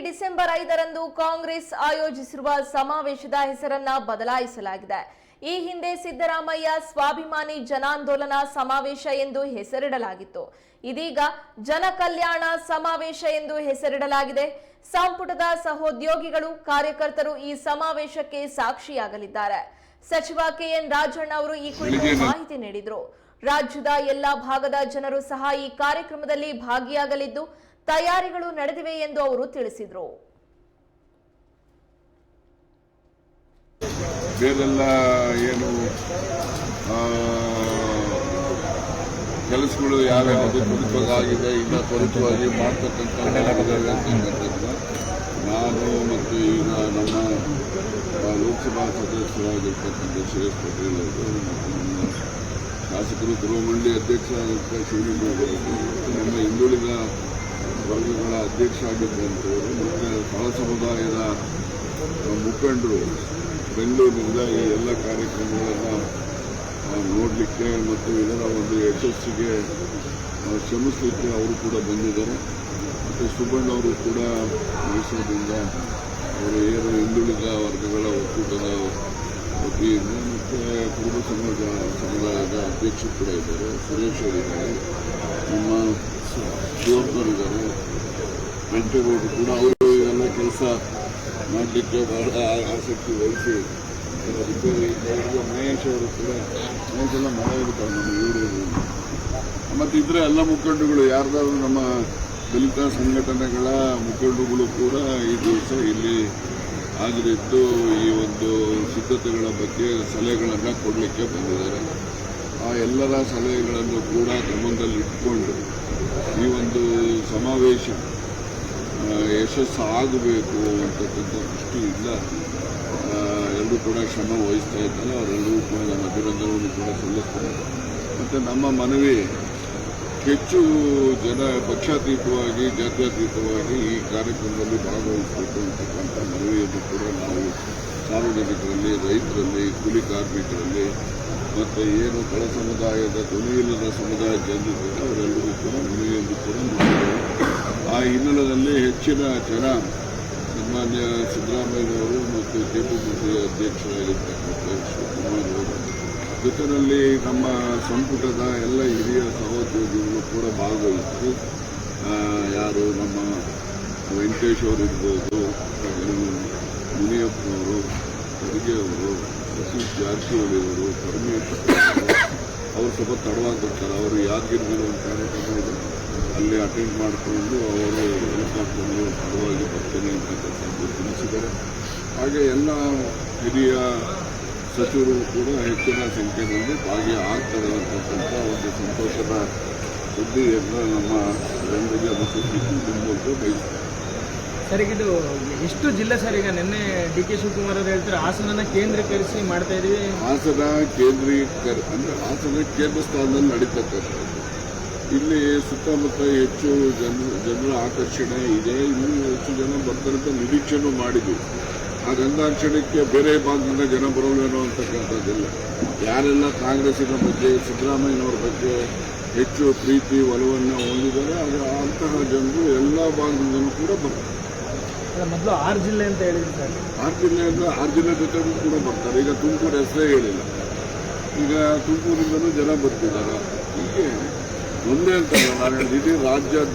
December 5ರಂದು Congress ಆಯೋಜಿಸಿರುವ ಸಮಾವೇಶದ ಹೆಸರನ್ನ ಬದಲಾಯಿಸಲಾಗಿದೆ. ಈ ಹಿಂದೆ ಸಿದ್ದರಾಮಯ್ಯ ಸ್ವಾಭಿಮಾನಿ ಜನಾಂದೋಲನ ಸಮಾವೇಶ ಎಂದು ಹೆಸರಿಡಲಾಗಿತ್ತು. ಇದೀಗ ಜನಕಲ್ಯಾಣ ಸಮಾವೇಶ ಎಂದು ಹೆಸರಿಡಲಾಗಿದೆ. ಸಂಪುಟದ ಸಹೋದ್ಯೋಗಿಗಳು, ಕಾರ್ಯಕರ್ತರು ಈ ಸಮಾವೇಶಕ್ಕೆ ಸಾಕ್ಷಿಯಾಗಲಿದ್ದಾರೆ. ಸಚಿವ ಕೆಎನ್ ರಾಜಣ್ಣ ಅವರು ಈ ಕುರಿತು ಮಾಹಿತಿ ನೀಡಿದರು. ರಾಜ್ಯದ ಎಲ್ಲಾ ಭಾಗದ ಜನರು ಸಹ ಈ ಕಾರ್ಯಕ್ರಮದಲ್ಲಿ ಭಾಗಿಯಾಗಲಿದ್ದು ತಯಾರಿಗಳು ನಡೆದಿವೆ ಎಂದು ಅವರು ತಿಳಿಸಿದರು. ಬೇರೆಲ್ಲ ಏನು ಕೆಲಸಗಳು ಯಾವ್ಯಾವುದು ತ್ವರಿತವಾಗಿದೆ, ಇಲ್ಲ ತ್ವರಿತವಾಗಿ ಮಾಡ್ತಕ್ಕಂಥ ನಾನು ಮತ್ತು ಈಗ ನಮ್ಮ ಲೋಕಸಭಾ ಸದಸ್ಯರಾಗಿರ್ತಕ್ಕಂಥ ಶ್ರೇಯಸ್ ಪಟೇಲ್ ಅವರು ಮತ್ತು ನಮ್ಮ ಶಾಸಕರು ಗೃಹ ಮಂಡಳಿ ಅಧ್ಯಕ್ಷರಾದಂಥ ಶಿವಲಿಂಗೇಗೌಡರು ಮತ್ತು ನಮ್ಮ ಹಿಂದುಳಿದ ವರ್ಗಗಳ ಅಧ್ಯಕ್ಷ ಆಗಿದ್ದಂಥವರು ಮತ್ತು ತಳ ಸಮುದಾಯದ ಮುಖಂಡರು ಬೆಂಗಳೂರಿನಿಂದ ಈ ಎಲ್ಲ ಕಾರ್ಯಕ್ರಮಗಳನ್ನು ನೋಡಲಿಕ್ಕೆ ಮತ್ತು ಇದರ ಒಂದು ಯಶಸ್ಸಿಗೆ ಶ್ರಮಿಸಲಿಕ್ಕೆ ಅವರು ಕೂಡ ಬಂದಿದ್ದಾರೆ. ಮತ್ತು ಸುಬ್ಬಣ್ಣ ಅವರು ಕೂಡ ಮೈಸೂರಿನಿಂದ ಅವರು ಏನು ಹಿಂದುಳಿದ ವರ್ಗಗಳ ಒಕ್ಕೂಟದ ವತಿಯಿಂದ ಮತ್ತು ಕುರುಬ ಸಮುದಾಯದ ಅಧ್ಯಕ್ಷರು ಕೂಡ ಇದ್ದಾರೆ. ಸುರೇಶ್ ಅವರಿದ್ದಾರೆ, ನಮ್ಮ ಶಿವಪ್ಪರಿದ್ದಾರೆ, ವೆಂಕಟೇಗೌಡರು ಕೂಡ ಅವರು ಎಲ್ಲ ಕೆಲಸ ಮಾಡಲಿಕ್ಕೆ ಬಹಳ ಆಸಕ್ತಿ ವಹಿಸಿ ಅದಕ್ಕೆ ಮಹೇಶ್ ಅವರು ಕೂಡ ಮಹೇಶೆಲ್ಲ ಮಾಡಿರ್ತಾರೆ ನಮ್ಮ ಇವರು. ಮತ್ತು ಇದ್ರೆ ಎಲ್ಲ ಮುಖಂಡರುಗಳು ಯಾರ್ದಾದ್ರು ನಮ್ಮ ದಲಿತ ಸಂಘಟನೆಗಳ ಮುಖಂಡರುಗಳು ಕೂಡ ಈ ದಿವಸ ಇಲ್ಲಿ ಹಾಜರಿದ್ದು ಈ ಒಂದು ಸಿದ್ಧತೆಗಳ ಬಗ್ಗೆ ಸಲಹೆಗಳನ್ನು ಕೊಡಲಿಕ್ಕೆ ಬಂದಿದ್ದಾರೆ. ಆ ಎಲ್ಲರ ಸಲಹೆಗಳನ್ನು ಕೂಡ ಗಮನದಲ್ಲಿ ಇಟ್ಕೊಂಡು ಈ ಒಂದು ಸಮಾವೇಶ ಯಶಸ್ಸು ಆಗಬೇಕು ಅಂತಕ್ಕಂಥ ದೃಷ್ಟಿಯಿಂದ ಎಲ್ಲರೂ ಕೂಡ ಶ್ರಮ ವಹಿಸ್ತಾ ಇದ್ದಾರೆ. ಅವರೆಲ್ಲರೂ ಕೂಡ ನಮ್ಮ ಅಭಿನಂದನೆಯನ್ನು ಕೂಡ ಸಲ್ಲಿಸ್ತಾರೆ. ಮತ್ತು ನಮ್ಮ ಮನವಿ ಹೆಚ್ಚು ಜನ ಪಕ್ಷಾತೀತವಾಗಿ, ಜಾತ್ಯತೀತವಾಗಿ ಈ ಕಾರ್ಯಕ್ರಮದಲ್ಲಿ ಭಾಗವಹಿಸಬೇಕು ಅಂತಕ್ಕಂಥ ಮನವಿಯನ್ನು ಕೂಡ ನಾವು ಸಾರ್ವಜನಿಕರಲ್ಲಿ, ರೈತರಲ್ಲಿ, ಕೂಲಿ ಕಾರ್ಮಿಕರಲ್ಲಿ ಮತ್ತು ಏನು ತಳ ಸಮುದಾಯದ ಧ್ವನಿಯಿಲ್ಲದ ಸಮುದಾಯ ಜನರಿದ್ದಾರೆ ಅವರೆಲ್ಲರೂ ಕೂಡ ಮನವಿಯನ್ನು ಕೂಡ ಮಾಡಿದ್ದಾರೆ. ಆ ಹಿನ್ನೆಲೆಯಲ್ಲಿ ಹೆಚ್ಚಿನ ಜನ ಸನ್ಮಾನ್ಯ ಸಿದ್ದರಾಮಯ್ಯನವರು ಮತ್ತು ಕೆಪಿಸಿಸಿ ಅಧ್ಯಕ್ಷರಾಗಿರ್ತಕ್ಕಂಥ ಶಿವಕುಮಾರ್ ಅವರು ಜೊತೆಯಲ್ಲಿ ನಮ್ಮ ಸಂಪುಟದ ಎಲ್ಲ ಹಿರಿಯ ಸಹೋದ್ಯೋಗಿಗಳು ಕೂಡ ಭಾಗವಹಿಸಿ ಯಾರು ನಮ್ಮ ವೆಂಕಟೇಶ್ ಅವರಿರ್ಬೋದು, ಮುನಿಯಪ್ಪನವರು, ಖರ್ಗೆ ಅವರು, ಸತೀಶ್ ಜಾರಕಿಹೊಳಿ ಅವರು, ಪರಮೇಶ್ವರ್ ಅವರು ಸ್ವಲ್ಪ ತಡವಾಗಿ ಬರ್ತಾರೆ. ಅವರು ಯಾದಗಿರಿಯಲ್ಲಿ ಒಂದು ಕಾರ್ಯಕ್ರಮ ಇದೆ, ಅಲ್ಲಿ ಅಟೆಂಡ್ ಮಾಡಿಕೊಂಡು ಅವರು ಹೆಲಿಕಾಪ್ಟರ್ನಲ್ಲಿ ತಡವಾಗಿ ಬರ್ತೇನೆ ಅಂತಕ್ಕಂಥದ್ದು ತಿಳಿಸಿದ್ದಾರೆ. ಹಾಗೆ ಎಲ್ಲ ಹಿರಿಯ ಸಚಿವರು ಕೂಡ ಹೆಚ್ಚಿನ ಸಂಖ್ಯೆಯಲ್ಲಿ ಭಾಗಿಯಾಗ್ತಾರೆ ಅಂತಕ್ಕಂಥ ಒಂದು ಸಂತೋಷದ ಸುದ್ದಿಯನ್ನು ನಮ್ಮ ಜನರಿಗೆ ಅನುಸರಿಸಿಕೊಂಡು ಬಯಸ್ತಾರೆ. ಸರ್, ಇದು ಎಷ್ಟು ಜಿಲ್ಲೆ ಸರ್? ಈಗ ನಿನ್ನೆ ಡಿ ಕೆ ಶಿವಕುಮಾರ್ ಅವರು ಹೇಳ್ತಾರೆ ಹಾಸನ ಕೇಂದ್ರೀಕರಿಸಿ ಮಾಡ್ತಾ ಇದೀವಿ. ಹಾಸನ ಅಂದರೆ ಹಾಸನ ಕೇಂದ್ರ ಸ್ಥಾನದಲ್ಲಿ ನಡೀತಕ್ಕಂಥದ್ದು. ಇಲ್ಲಿ ಸುತ್ತಮುತ್ತ ಹೆಚ್ಚು ಜನರ ಆಕರ್ಷಣೆ ಇದೆ. ಇನ್ನೂ ಹೆಚ್ಚು ಜನ ಬರ್ತಾರೆ ಅಂತ ನಿರೀಕ್ಷೆನೂ ಮಾಡಿದ್ವಿ. ಆ ಗಂಗಾರ್ಚಣೆಗೆ ಬೇರೆ ಭಾಗದಿಂದ ಜನ ಬರೋಲ್ವೇನೋ ಅಂತಕ್ಕಂಥದ್ದಿಲ್ಲ. ಯಾರೆಲ್ಲ ಕಾಂಗ್ರೆಸ್ಸಿನ ಬಗ್ಗೆ, ಸಿದ್ದರಾಮಯ್ಯನವ್ರ ಬಗ್ಗೆ ಹೆಚ್ಚು ಪ್ರೀತಿ ಒಲವನ್ನು ಹೊಂದಿದ್ದಾರೆ ಅಂತಹ ಜನರು ಎಲ್ಲ ಭಾಗದಿಂದಲೂ ಕೂಡ ಬರ್ತಾರೆ. ಮೊದಲು 6 ಜಿಲ್ಲೆ ಅಂತ ಹೇಳಿದ್ರು ಸರ್. 6 ಜಿಲ್ಲೆ ಜೊತೆಗೂ ಕೂಡ ಬರ್ತಾರೆ. ಈಗ ತುಮಕೂರು ಹೆಸರೇ ಹೇಳಿಲ್ಲ, ಈಗ ತುಮಕೂರಿಂದಲೂ ಜನ ಬರ್ತಿದ್ದಾರೆ. ಹೀಗೆ ಒಂದೇ ಅಂತಲ್ಲ, ನಾನು ಇಡೀ ರಾಜ್ಯಾದ್ಯಂತ